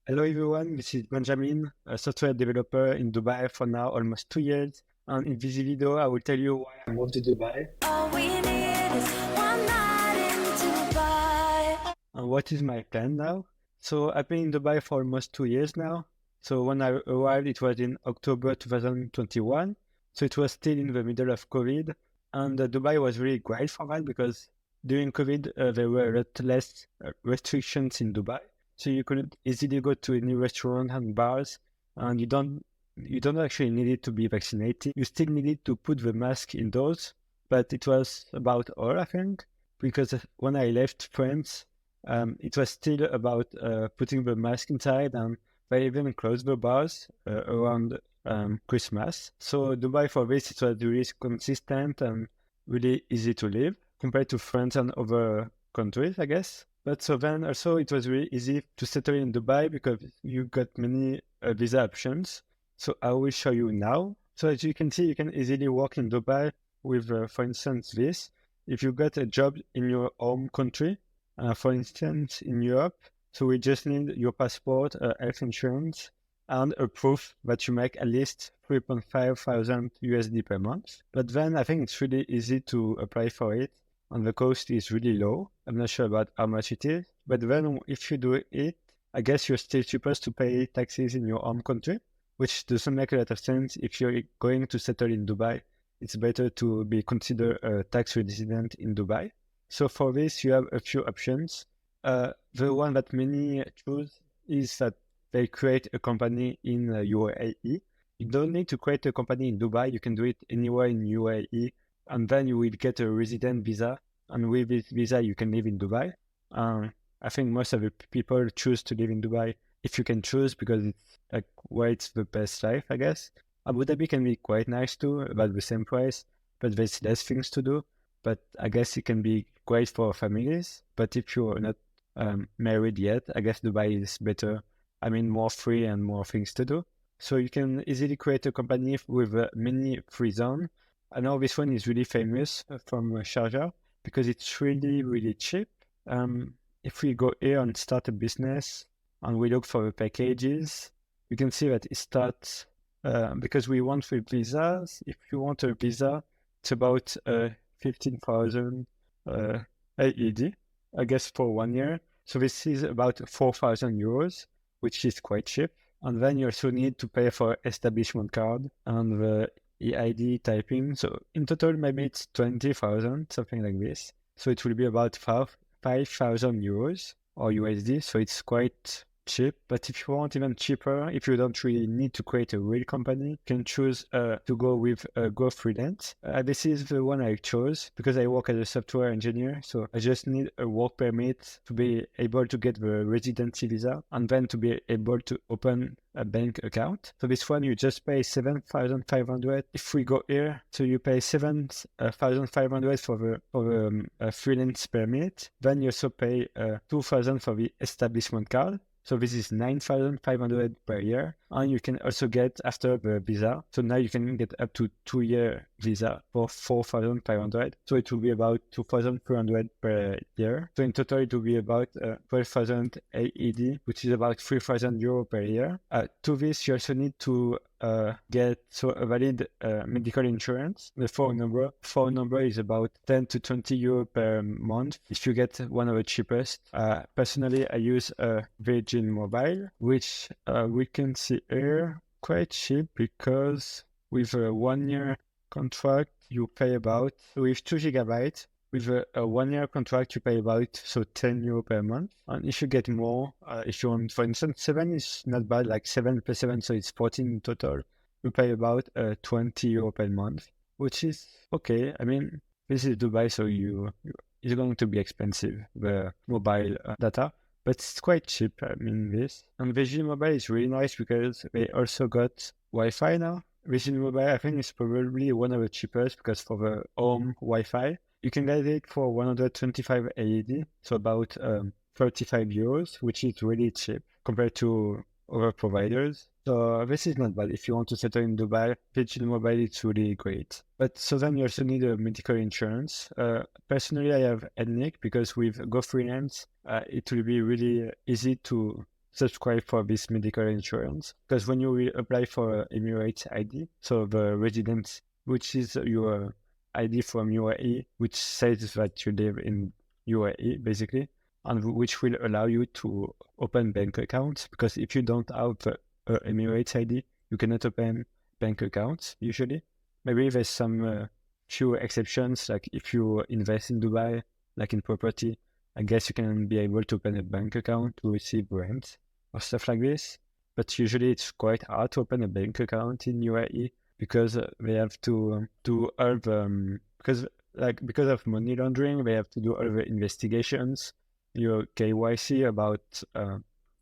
Hello everyone, this is Benjamin, a software developer in Dubai for now almost 2 years. And in this video, I will tell you why I moved to Dubai All we need is one night in Dubai. and what is my plan now. So I've been in Dubai for almost 2 years now. So when I arrived, it was in October 2021. So it was still in the middle of COVID. And Dubai was really great for that because during COVID, there were a lot less restrictions in Dubai. So you could easily go to any restaurant and bars, and you don't actually need it to be vaccinated. You still needed to put the mask indoors, but it was about all, I think, because when I left France, it was still about putting the mask inside, and they even closed the bars around Christmas. So Dubai for this, it was really consistent and really easy to live compared to France and other countries, I guess. But so then also it was really easy to settle in Dubai because you got many visa options. So I will show you now. So as you can see, you can easily work in Dubai with, for instance, this. If you got a job in your home country, for instance, in Europe, so we just need your passport, health insurance, and a proof that you make at least 3.5 thousand USD per month. But then I think it's really easy to apply for it, and the cost is really low. I'm not sure about how much it is, but then if you do it, I guess you're still supposed to pay taxes in your home country, which doesn't make a lot of sense. If you're going to settle in Dubai, it's better to be considered a tax resident in Dubai. So for this, you have a few options. The one that many choose is that they create a company in UAE. You don't need to create a company in Dubai. You can do it anywhere in UAE, and then you will get a resident visa. And with this visa, you can live in Dubai. I think most of the people choose to live in Dubai if you can choose, because it's like where it's the best life, I guess. Abu Dhabi can be quite nice too, about the same price, but there's less things to do. But I guess it can be great for families. But if you're not married yet, I guess Dubai is better. I mean, more free and more things to do. So you can easily create a company with a mini free zone. I know this one is really famous from Sharjah because it's really, really cheap. If we go here and start a business and we look for the packages, you can see that it starts because we want with visas. If you want a visa, it's about 15,000 AED, I guess, for 1 year. So this is about 4,000 euros, which is quite cheap. And then you also need to pay for establishment card and the EID typing. So in total, maybe it's 20,000, something like this. So it will be about 5,000 euros or USD. So it's quite cheap. But if you want even cheaper, if you don't really need to create a real company, you can choose to go with GoFreelance. This is the one I chose because I work as a software engineer. So I just need a work permit to be able to get the residency visa and then to be able to open a bank account. So this one, you just pay 7,500. If we go here, so you pay 7,500 for the freelance permit. Then you also pay 2,000 for the establishment card. So this is 9,500 per year. And you can also get after the visa. So now you can get up to 2-year visa for 4,500. So it will be about 2,300 per year. So in total, it will be about 12,000 AED, which is about 3,000 euro per year. To this, you also need to get a valid medical insurance. The phone number is about 10 to 20 euro per month if you get one of the cheapest. Personally, I use Virgin Mobile, which we can see here quite cheap because with a 1-year contract you pay about, with 2 gigabytes. With a 1-year contract, you pay about 10 euro per month. And if you get more, if you want, for instance, 7 is not bad, like 7 plus 7, so it's 14 in total. You pay about 20 euro per month, which is okay. I mean, this is Dubai, so it's going to be expensive, the mobile data, but it's quite cheap. I mean, this. And Virgin Mobile is really nice because they also got Wi-Fi now. Virgin Mobile, I think, is probably one of the cheapest because for the home Wi-Fi, you can get it for 125 AED, so about 35 euros, which is really cheap compared to other providers. So this is not bad. If you want to settle in Dubai, Virgin Mobile is really great. But so then you also need a medical insurance. Personally, I have ADNIC because with GoFreelance, it will be really easy to subscribe for this medical insurance, because when you will apply for Emirates ID, so the residence, which is your ID from UAE, which says that you live in UAE basically, and which will allow you to open bank accounts, because if you don't have the Emirates ID, you cannot open bank accounts usually. Maybe there's some few exceptions, like if you invest in Dubai, like in property, I guess you can be able to open a bank account to receive rent or stuff like this. But usually it's quite hard to open a bank account in UAE, because they have to do all the because of money laundering, they have to do all the investigations, your KYC about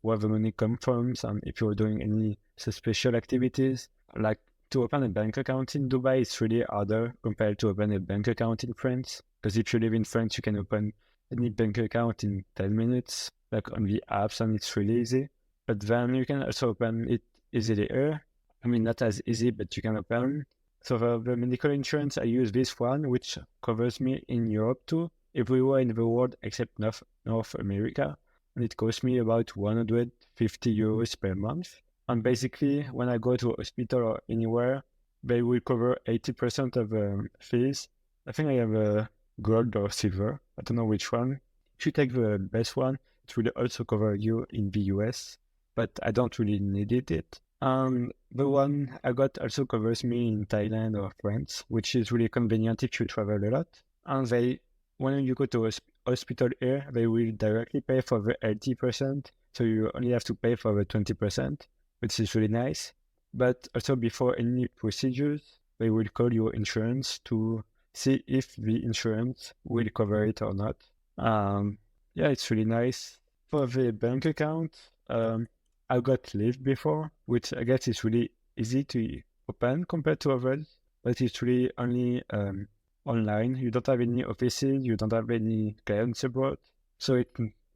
where the money comes from, and if you're doing any suspicious activities. Like, to open a bank account in Dubai, it's really harder compared to open a bank account in France. Because if you live in France, you can open any bank account in 10 minutes, like on the apps, and it's really easy. But then you can also open it easily here. I mean, not as easy, but you can open. So for the medical insurance, I use this one, which covers me in Europe too, everywhere in the world except North America. And it costs me about 150 euros per month. And basically, when I go to a hospital or anywhere, they will cover 80% of fees. I think I have a gold or silver. I don't know which one. If you take the best one, it will also cover you in the US, but I don't really need it. And the one I got also covers me in Thailand or France, which is really convenient if you travel a lot. And when you go to a hospital here, they will directly pay for the 80%, so you only have to pay for the 20%, which is really nice. But also, before any procedures, they will call your insurance to see if the insurance will cover it or not. Yeah, it's really nice. For the bank account, I got Liv before, which I guess is really easy to open compared to others, but it's really only online. You don't have any offices, you don't have any client support, so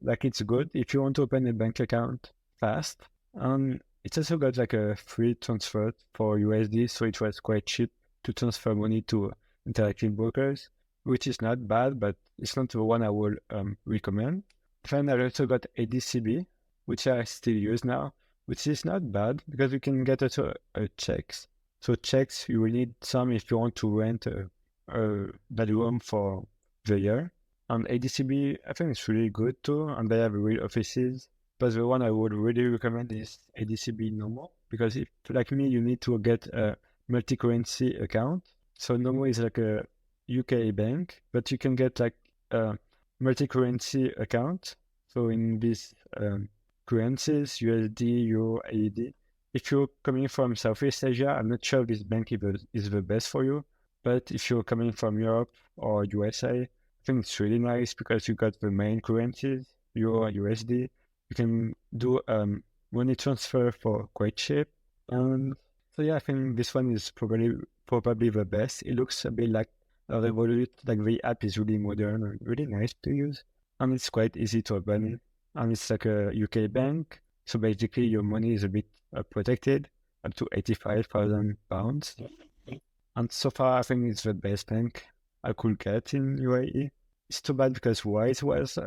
it's good if you want to open a bank account fast. And it's also got like a free transfer for USD, so it was quite cheap to transfer money to interactive brokers, which is not bad, but it's not the one I would recommend. Then I also got ADCB, which I still use now, which is not bad because you can get also checks. So checks, you will need some if you want to rent a bedroom for the year. And ADCB, I think it's really good too, and they have real offices. But the one I would really recommend is ADCB Nomo, because if, like me, you need to get a multi-currency account. So Nomo is like a UK bank, but you can get like a multi-currency account. So in these currencies, USD, Euro, AED. If you're coming from Southeast Asia, I'm not sure this bank is the best for you. But if you're coming from Europe or USA, I think it's really nice because you got the main currencies, Euro, USD. You can do money transfer for quite cheap. And so yeah, I think this one is probably the best. It looks a bit like a Revolut, like the app is really modern and really nice to use. And it's quite easy to open. And it's like a UK bank. So basically your money is a bit protected up to £85,000. And so far I think it's the best bank I could get in UAE. It's too bad because Wise was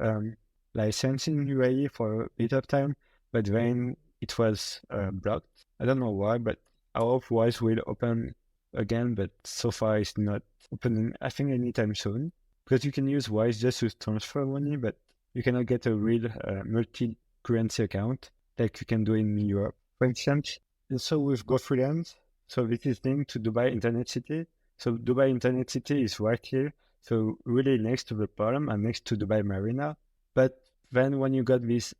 licensed in UAE for a bit of time, but then it was blocked. I don't know why, but I hope Wise will open again, but so far it's not opening, I think, anytime soon. Because you can use Wise just to transfer money, but you cannot get a real multi-currency account like you can do in Europe, for instance. And so with GoFreelance, so this is linked to Dubai Internet City. So Dubai Internet City is right here, so really next to the Palm and next to Dubai Marina. But then when you got this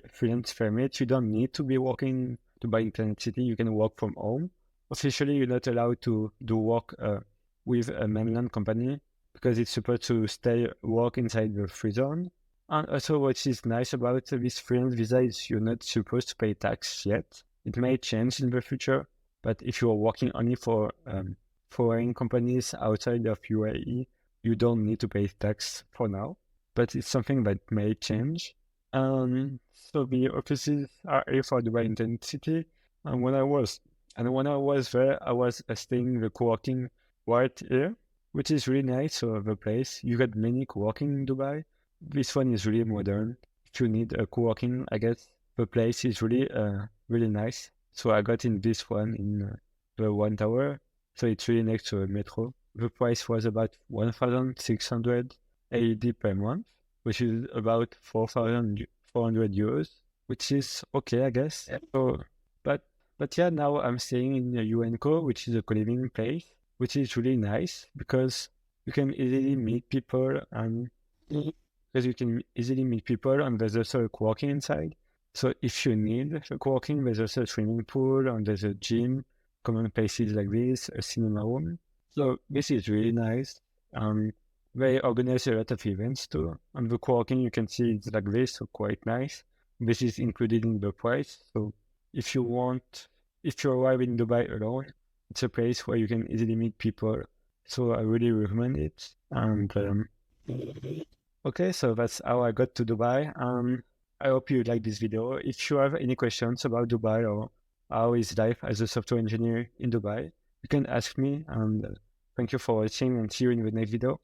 freelance permit, you don't need to be working Dubai Internet City. You can work from home. Officially, you're not allowed to do work with a mainland company because it's supposed to work inside the free zone. And also, what is nice about this freelance visa is you're not supposed to pay tax yet. It may change in the future, but if you're working only for foreign companies outside of UAE, you don't need to pay tax for now. But it's something that may change. So the offices are here for Dubai Internet City. And when I was there, I was staying in the Coworking right here, which is really nice. So the place, you got many Coworking in Dubai. This one is really modern. If you need a Coworking, I guess the place is really really nice. So I got in this one in the one tower. So it's really next to a metro. The price was about 1,600 AED per month, which is about 4,400 euros, which is okay, I guess. So, but yeah, now I'm staying in UNCO, which is a co-living place, which is really nice because you can easily meet people and there's also a co-working inside. So if you need a co-working, there's also a swimming pool and there's a gym, common places like this, a cinema room. So this is really nice. They organize a lot of events too. On the co-working, you can see it's like this, so quite nice. This is included in the price. So if you arrive in Dubai alone, it's a place where you can easily meet people. So I really recommend it. And okay, so that's how I got to Dubai. I hope you like this video. If you have any questions about Dubai or how is life as a software engineer in Dubai, you can ask me. And thank you for watching and see you in the next video.